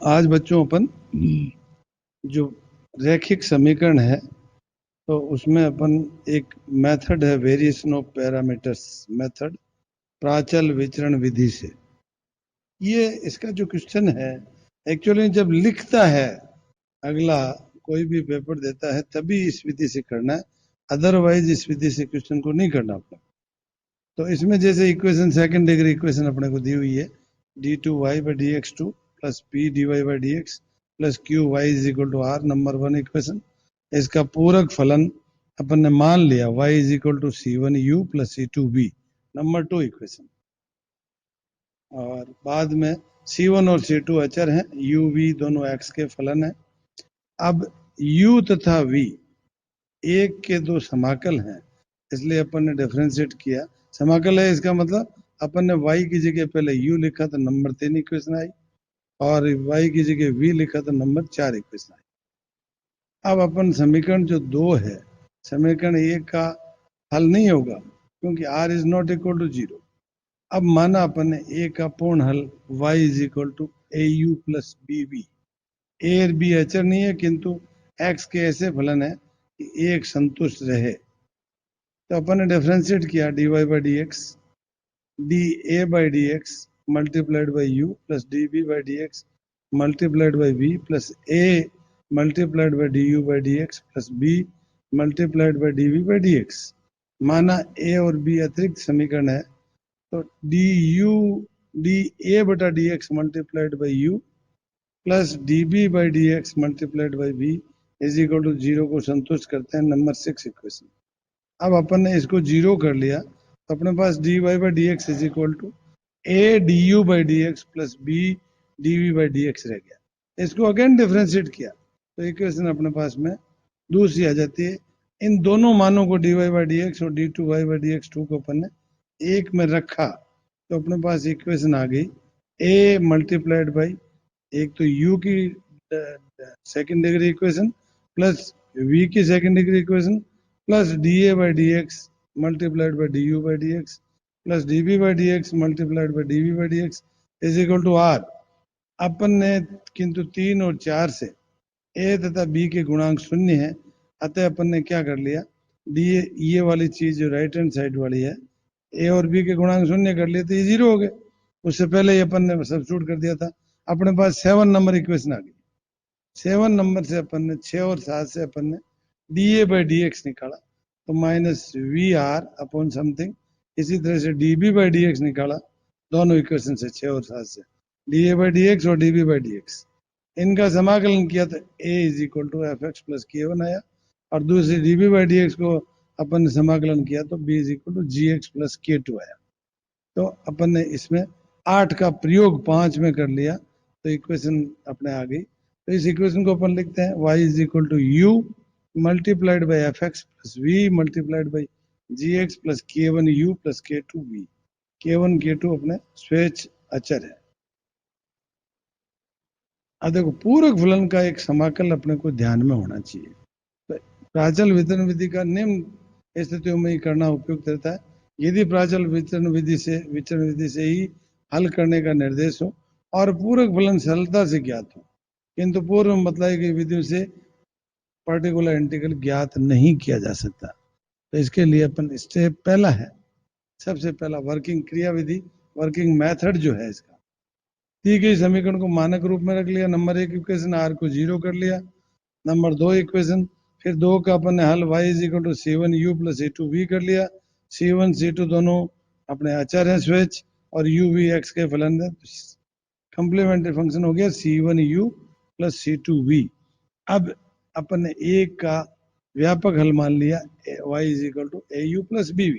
आज बच्चों अपन जो रैखिक समीकरण है तो उसमें अपन एक मेथड है वेरिएशन ऑफ पैरामीटर्स मेथड प्राचल विचरण विधि से। ये इसका जो क्वेश्चन है एक्चुअली जब लिखता है अगला कोई भी पेपर देता है तभी इस विधि से करना है, अदरवाइज इस विधि से क्वेश्चन को नहीं करना अपना। तो इसमें जैसे इक्वेशन सेकंड डिग्री इक्वेशन अपने को दी हुई है d2y/dx2 plus p dy/dx plus qy is equal to r, number one equation. इसका पूरक फलन अपन ने मान लिया y is equal to c1u plus c2v, number two equation. और बाद में c1 और c2 अचर हैं, u v दोनों x के फलन है। अब u तथा v एक के दो समाकल हैं, इसलिए अपन ने डिफरेंशिएट किया। समाकल है इसका मतलब अपन ने y की जगह पहले u लिखा तो नंबर 3 इक्वेशन आई, और y की जगह v लिखा तो नंबर 4 इक्वेशन आई। अब अपन समीकरण जो 2 है, समीकरण 1 का हल नहीं होगा क्योंकि r is not equal to 0। अब माना अपन ने a का पूर्ण हल y is equal to au plus bv। a और b अचर नहीं है किंतु x के ऐसे फलन है कि एक संतुष्ट रहे, तो अपन ने डिफरेंशिएट किया dy/dx da/dx multiplied by u plus db/dx multiplied by v plus a multiplied by du/dx plus b multiplied by dv/dx। माना a और b अतिरिक्त समीकरण है तो da/dx multiplied by u plus db/dx multiplied by v is equal to 0 को संतुष्ट करते हैं, नंबर 6 इक्वेशन। अब अपन ने इसको 0 कर लिया तो अपने पास dy/dx is equal to a du/dx plus b dv/dx रह गया। इसको अगेन डिफरेंशिएट किया तो इक्वेशन अपने पास में दूसरी आ जाती है। इन दोनों मानों को dy/dx और d2y/dx2 को अपन ने एक में रखा तो अपने पास इक्वेशन आ गई a मल्टीप्लाइड बाई एक तो u की second degree equation plus v की second degree equation plus da/dx multiplied by du/dx plus db/dx multiplied by dv/dx is equal to r। अपन ने किंतु 3 और 4 से a तथा b के गुणांक शून्य है, अतः अपन ने क्या कर लिया ये वाली चीज जो राइट हैंड साइड वाली है a और b के गुणांक शून्य कर लिए तो ये 0 हो गए। उससे पहले ही अपन ने सब्स्टिट्यूट कर दिया था, अपने पास 7 नंबर इक्वेशन आ गई। 7 नंबर से अपन ने 6 और 7 से अपन ने da/dx निकाला तो minus V R upon something, इसी तरह से db/dx निकाला दोनों इक्वेशन से 6 और 7 से da/dx और db/dx इनका समाकलन किया तो a is equal to F X plus k1 आया, और दूसरी db/dx को अपन ने समाकलन किया तो b is equal to G X plus k2 आया। तो अपन ने इसमें 8 का प्रयोग 5 में कर लिया तो इक्वेशन अपने आ गई। तो इस इक्वेशन को अपन लिखते हैं y is equal to u multiplied by F X plus V multiplied by G X plus k1u plus k2v। k1 k2 अपने स्वेच्छ अचर है। अब देखो पूरक फलन का एक समाकल अपने को ध्यान में होना चाहिए। तो प्राचल वितरण विधि का निम्न स्थितियों में ही करना उपयुक्त रहता है। यदि प्राचल वितरण विधि से ही हल करने का निर्देश हो और पूरक फलन सरलता से ज्ञात हो, किंतु पूर्व में बतलाई गई विधियों से पर्टिकुलर इंटीग्रल ज्ञात नहीं किया जा सकता। तो इसके लिए अपन स्टेप पहला है, सबसे पहला वर्किंग क्रिया विधि, वर्किंग मेथड जो है इसका, दी गई समीकरण को मानक रूप में रख लिया, नंबर 1 इक्वेशन r को 0 कर लिया, नंबर 2 इक्वेशन फिर 2 का अपन ने हल y is equal to c1u plus c2v कर लिया। c1 c2 दोनों अपने अचर हैं स्वेच्छ और u v x के फलन है, कंप्लीमेंट्री फंक्शन हो गया c1u प्लस c2v। अब अपन ने एक का व्यापक हल मान लिया y is equal to au plus bv।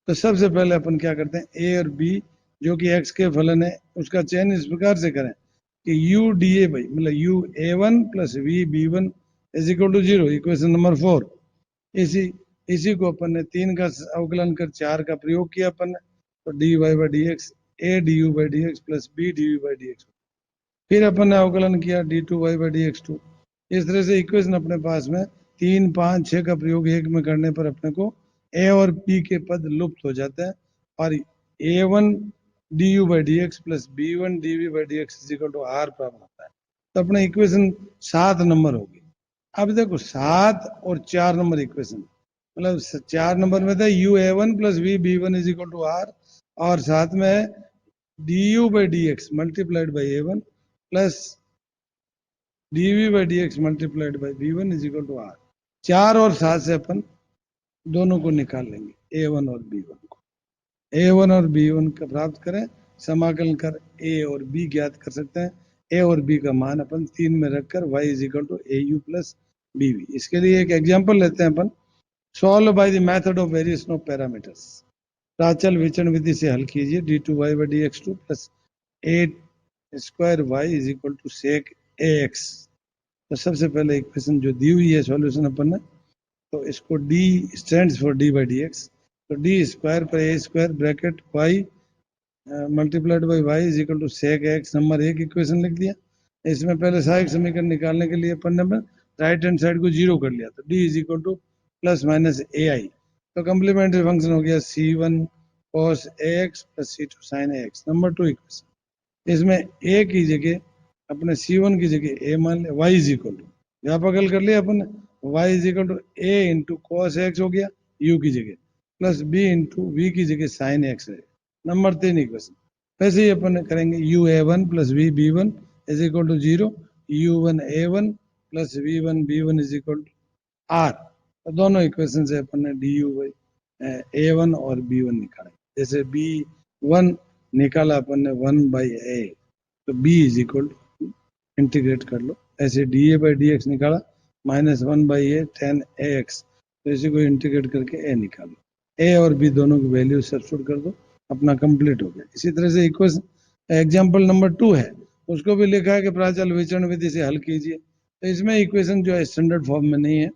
तो सबसे पहले अपन क्या करते हैं a और b जो कि x के फलन है उसका चयन इस प्रकार से करें कि u da बाई मतलब u a1 plus v b1 is equal to 0, equation number 4। इसी को अपन ने 3 का अवकलन कर 4 का प्रयोग किया अपन ने तो dy/dx a du/dx plus b dv/dx। फिर अपन ने अवकलन किया d2y/dx2। इस तरह से इक्वेशन अपने पास में 3 5 6 का प्रयोग एक में करने पर अपने को a और b के पद लुप्त हो जाते हैं और a1 du/dx plus b1 dv/dx is equal to r प्राप्त होता है। तो अपने इक्वेशन 7 नंबर होगी। अब देखो 7 और 4 नंबर इक्वेशन, मतलब 4 नंबर में था u(a1 + v(b1) = r, और साथ में है du/dx multiplied by a1 plus dv/dx multiplied by b1 = r। 4 और 7 से अपन दोनों को निकाल लेंगे, a1 और b1 को। a1 और b1 का प्राप्त करें, समाकलन कर a और b ज्ञात कर सकते हैं। a और b का मान अपन 3 में रखकर y = au + bv। इसके लिए एक एग्जांपल लेते हैं अपन। Solve by the method of variation of parameters. प्राचल विचरण विधि से हल कीजिए। d2y/dx2 + 8² y = sec ax। तो सबसे पहले इक्वेशन जो दी हुई है सॉल्यूशन अपन ने, तो इसको d स्टैंड्स फॉर d/dx, तो d² पर a² bracket y multiplied by Y is equal to sec X, number 1 equation लिख दिया। इसमें पहले सहायक समीकरण निकालने के लिए अपन ने राइट हैंड साइड को 0 कर लिया, तो D is equal to plus minus a i. तो कम्प्लीमेंट्री फंक्शन हो गया c1 cos ax प्लस c2 sin ax, number 2 equation. इसमें a की जगह अपने c1 की जगह a मान लिया, y इज इक्वल टू व्यापक हल कर लिया अपन, y is equal to a into cos X हो गया u की जगह, प्लस b इंटू वी की जगह साइन एक्स है, नंबर 3 इक्वेशन। वैसे ही अपन करेंगे u(a1 + v(b1) = 0, u1(a1 + v1(b1) = r। तो दोनों इक्वेशन से अपन ने du(a1 और b1 निकाला। जैसे b1 निकाला अपन ने 1/a, तो b is equal to integrate कर लो, ऐसे da/dx निकाला -1/a tan ax, तो इसी को इंटीग्रेट करके a निकालो, a और b दोनों की वैल्यू सब्स्टिट्यूट कर दो, अपना कंप्लीट हो गया। इसी तरह से इक्वेशन एग्जाम्पल नंबर 2 है, उसको भी लिखा है कि प्राचल विचरण विधि से हल कीजिए। तो इसमें इक्वेशन जो है स्टैंडर्ड फॉर्म में नहीं है,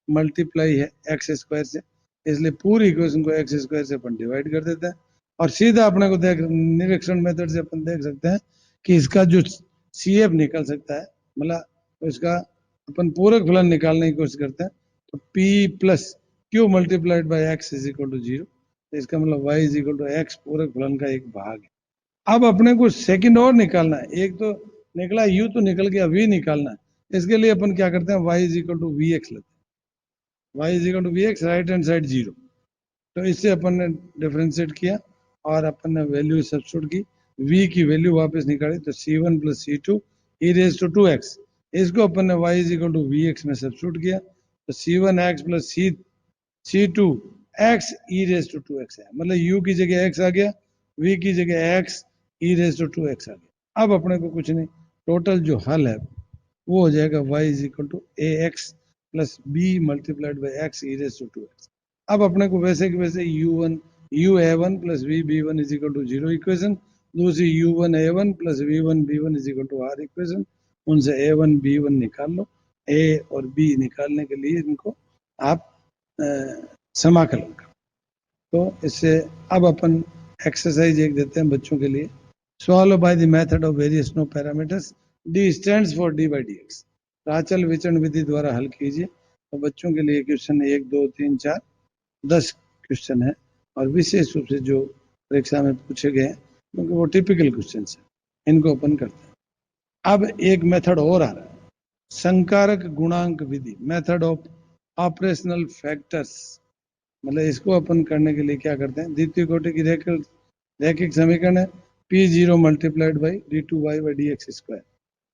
मल्टीप्लाई है x² से, इसलिए पूरी इक्वेशन को x² से अपन डिवाइड कर देते हैं, और सीधा अपने को देख निरीक्षण मेथड से अपन देख सकते हैं कि इसका जो CF निकल सकता है, मतलब तो इसका अपन पूरक फलन निकालने की कोशिश करते हैं, तो P + Q multiplied by x = 0, तो इसका मतलब y = x पूरक फलन का एक भाग है। अब अपने को सेकंड और निकालना है, एक तो निकला u तो निकल गया v निकालना है। इसके लिए अपन क्या करते हैं, y = vx लेते हैं, y = vx, right hand side 0, तो इससे अपन ने डिफ्रेंशिएट किया और अपन ने वैल्यू सब्स्टिट्यूट की, v की वैल्यू वापस निकाली, तो c1 + c2 e to 2x, इसको अपन ने y = vx में सब्स्टिट्यूट किया, तो c1x + c2x e to 2x है, मतलब u की जगह x आ गया, v की जगह x e to 2x आ गया। अब अपने को कुछ नहीं, टोटल जो हल है वो हो जाएगा y = ax + b multiplied by x e to 2x। अब अपने को वैसे कि वैसे u(a1 + v(b1) = 0 इक्वेशन, दूसरी u1(a1 + v1(b1) = r इक्वेशन, उनसे a1 b1 निकाल लो। a और b निकालने के लिए इनको आप समाकलन करो। तो इससे अब अपन एक्सरसाइज एक देते हैं बच्चों के लिए। Solve by the method of variation of parameters, d stands for d/dx। प्राचल विचरण विधि द्वारा हल कीजिए। तो बच्चों के लिए क्वेश्चन 1 2 3 4 10 क्वेश्चन है, और विशेष रूप से जो परीक्षा में पूछे गए हैं क्योंकि वो टिपिकल क्वेश्चन है, इनको अपन करते हैं। अब एक मेथड और आ रहा है, संकारक गुणांक विधि, मेथड ऑफ ऑपरेशनल फैक्टर्स। मतलब इसको अपन करने के लिए क्या करते हैं, द्वितीय कोटि की रैखिक समीकरण है, P0 multiplied by d2y/dx²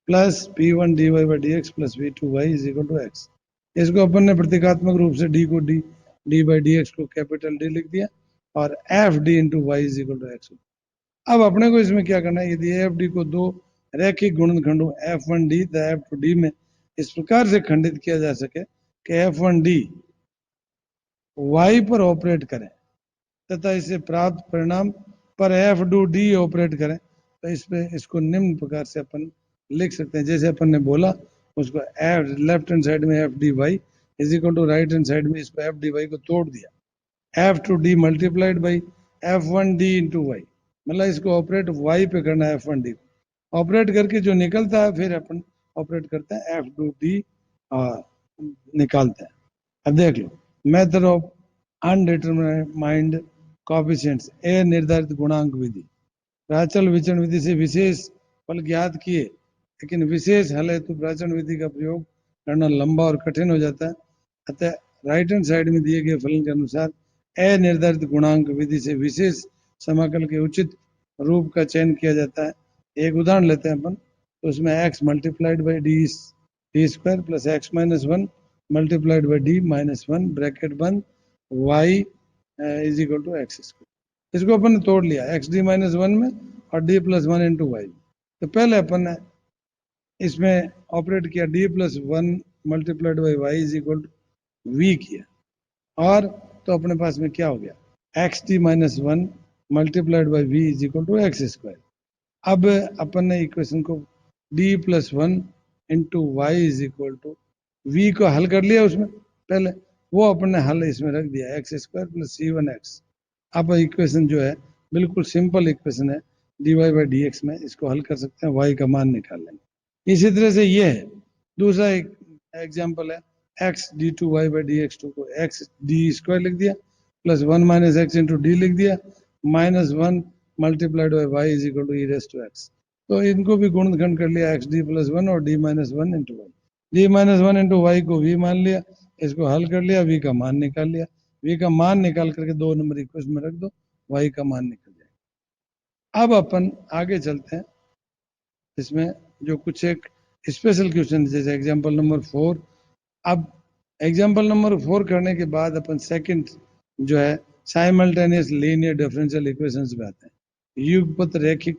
plus P1 dy/dx plus V2y = x। इसको अपन ने प्रतीकात्मक रूप से d को d/dx को कैपिटल D लिख दिया, और FD × y = x। अब अपने को इसमें क्या करना है, यदि FD को दो रैखिक गुणनखंडों F1D तथा F2D में इस प्रकार से खंडित किया जा सके कि F1D y पर ऑपरेट करें तथा इससे प्राप्त परिणाम पर F2D ऑपरेट करें, तो इसको निम्न प्रकार से अपन लिख सकते हैं। जैसे अपन ने बोला उसको लेफ्ट हैंड साइड में FDy = राइट हैंड साइड में इसको FDy को तोड़ दिया, F2D multiplied by F1D × y, मतलब इसको ऑपरेट y पे करना है, F1D को ऑपरेट करके जो निकलता है फिर अपन ऑपरेट करते हैं F2D निकालते हैं। अब देख लो, मेथड ऑफ अनडिटरमाइंड कोएफिशिएंट्स, निर्धारित गुणांक विधि। प्राचल विचरण विधि से विशेष फल ज्ञात किए, लेकिन विशेष हल हेतु प्राचीन विधि का प्रयोग करना लंबा और कठिन हो जाता है। अतः राइट हैंड साइड में दिए गए फलन के अनुसार अनिर्धारित गुणांक विधि से विशेष समाकल के उचित रूप का चयन किया जाता है। एक उदाहरण लेते हैं अपन, तो उसमें x multiplied by D square plus X minus one multiplied by D minus one bracket बंद y is equal to X square. इसको अपन ने तोड़ लिया एक्स डी माइनस वन में और D plus one into Y. तो पहले अपन ने इसमें ऑपरेट किया D plus one multiplied by Y is equal to V किया, और तो अपने पास में क्या हो गया X D minus one multiplied by V is equal to X square. अब अपन ने इक्वेशन को D plus one into Y is equal to V को हल कर लिया उसमें पहले, वो अपन ने हल इसमें रख दिया X square plus C one X. अब इक्वेशन जो है बिल्कुल सिंपल इक्वेशन है, D Y by D X में इसको हल कर सकते हैं, वाई का मान निकाल लेंगे। इसी तरह से ये है दूसरा एक एग्जाम्पल है X D two Y by D X two को एक्स डी स्क्वायर लिख दिया plus one minus X into D लिख दिया minus one multiplied by Y is equal to E raise to x. तो इनको भी गुणनखंड कर लिया एक्स डी प्लस वन और D minus one into Y. D minus one into Y को वी मान लिया, इसको हल कर लिया, वी का मान निकाल लिया। वी का मान निकाल करके दो नंबर इक्वेशन में रख दो, वाई का मान निकल जाएगा। अब अपन आगे चलते हैं, इसमें जो कुछ एक स्पेशल क्वेश्चन जैसे एग्जाम्पल नंबर 4। अब एग्जाम्पल नंबर 4 करने के बाद अपन सेकंड जो है साइमल्टेनियस लीनियर डिफरेंशियल इक्वेशंस पे आते हैं। युगपत रैखिक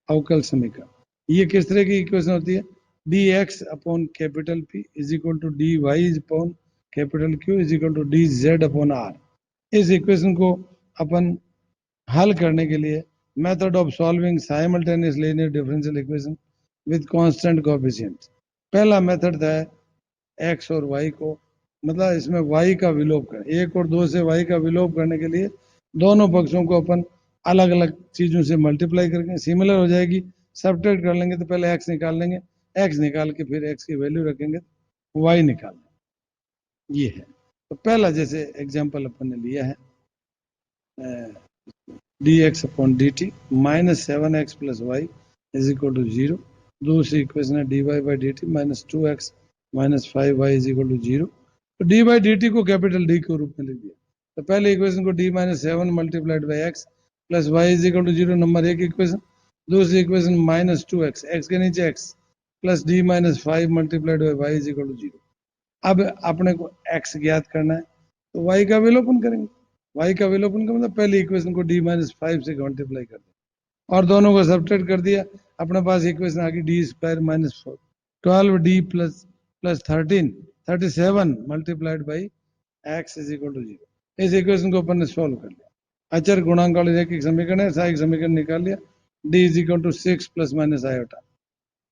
अवकल समीकरण, ये किस तरह की इक्वेशन होती है, D X upon capital P is equal to D Y upon capital Q is equal to D Z upon R. इस इक्वेशन को अपन हल करने के लिए method of solving simultaneous linear differential equation with constant coefficient. पहला method था X और वाई को, मतलब इसमें वाई का विलोप करें, एक और दो से वाई का विलोप करने के लिए दोनों पक्षों को अपन अलग अलग चीजों से मल्टीप्लाई करके सिमिलर हो जाएगी, सब्ट्रैक्ट कर लेंगे तो पहले एक्स निकाल लेंगे, एक्स निकाल के फिर एक्स की वैल्यू रखेंगे तो वाई निकाल लेंगे। ये है तो पहला जैसे एग्जाम्पल अपन ने लिया है D X upon D T minus seven X plus Y is equal to zero. दूसरी इक्वेशन है D Y by D T minus two x minus five Y is equal to zero. तो D by D T को capital D के रूप में लिख दिया। तो पहले इक्वेशन को D minus seven multiplied by X plus Y is equal to zero, number एक इक्वेशन। दूसरी इक्वेशन माइनस टू एक्स के नीचे X plus D minus five multiplied by Y is equal to zero. अब अपने को एक्स ज्ञात करना है तो वाई का विलोपन करेंगे। वाई का विलोपन का मतलब पहले इक्वेशन को डी माइनस फाइव से मल्टीप्लाई कर दिया और दोनों को सब्ट्रैक्ट कर दिया, अपने पास इक्वेशन आ गई D square minus four twelve D plus plus thirteen 37 multiplied by x is equal to zero. इस इक्वेशन को अपन ने सोल्व कर लिया। अचर गुणांक वाले रैखिक समीकरण है, सहायक समीकरण निकाल लिया, D is equal to six plus minus iota.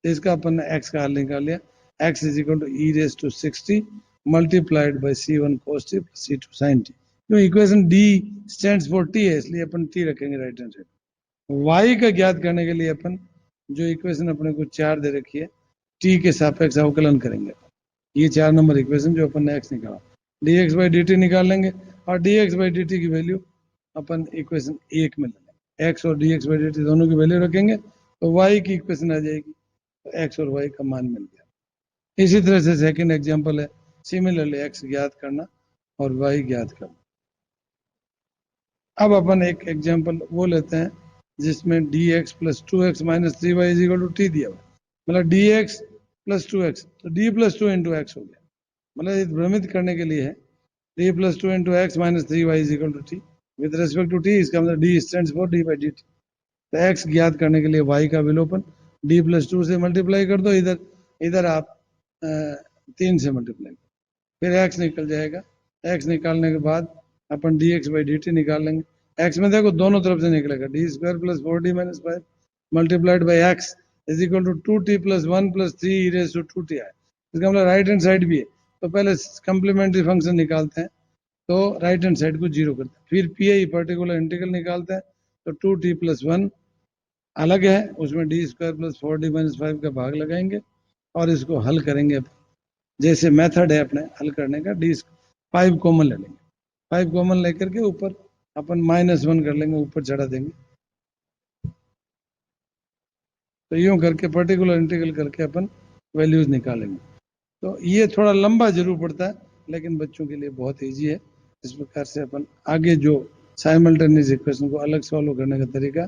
इसका अपन ने एक्स का हल निकाल लिया, x is equal to E raise to 60 multiplied by c one cos t plus c two sine t. क्यों equation D stands for t है इसलिए अपन टी रखेंगे राइट हैंड साइड। वाई का ज्ञात करने के लिए अपन जो इक्वेशन अपने को चार दे रखी है टी के सापेक्ष अवकलन करेंगे। ये चार नंबर इक्वेशन जो अपन ने एक्स निकाला, D x by D t निकाल लेंगे और D x by D T की वैल्यू अपन इक्वेशन एक में लेंगे, एक्स और D x by D T दोनों की वैल्यू रखेंगे तो वाई की इक्वेशन आ जाएगी, तो एक्स और वाई का मान मिल गया। इसी तरह से सेकंड एग्जांपल है सिमिलरली एक्स ज्ञात करना और वाई ज्ञात करना। अब अपन एक एग्जांपल वो लेते हैं जिसमें D x plus two x minus three y is equal to t दिया हुआ, मतलब D x plus two x तो D plus two into x हो गया, मतलब भ्रमित करने के लिए है D plus two into x minus three y is equal to t with respect to t, इसका मतलब D stands for d by D t. तो एक्स ज्ञात करने के लिए वाई का विलोपन डी प्लस टू से मल्टीप्लाई कर दो, इधर इधर आप तीन से मल्टीप्लाई करो, फिर एक्स निकल जाएगा। एक्स निकालने के बाद अपन D x by D t निकाल लेंगे। एक्स में देखो दोनों तरफ से निकलेगा D square plus four D minus five multiplied by x is equal to two t plus one plus three e raise to two t आए। इसका मतलब राइट हैंड साइड भी है तो पहले कम्प्लीमेंट्री फंक्शन निकालते हैं, तो राइट हैंड साइड को जीरो करते हैं, फिर पी आई पर्टिकुलर इंटीग्रल निकालते हैं तो टू टी प्लस वन अलग है, उसमें D square plus four D minus five का भाग लगाएंगे और इसको हल करेंगे। जैसे मेथड है अपने हल करने का, डी फाइव कॉमन ले लेंगे, फाइव कॉमन लेकर के ऊपर अपन माइनस वन कर लेंगे, ऊपर चढ़ा देंगे। तो यूं करके पर्टिकुलर इंटीग्रल करके अपन वैल्यूज निकालेंगे। तो ये थोड़ा लंबा जरूर पड़ता है, लेकिन बच्चों के लिए बहुत ईजी है। इस प्रकार से अपन आगे जो साइमल्टेनियस इक्वेशन को अलग सॉल्व करने का तरीका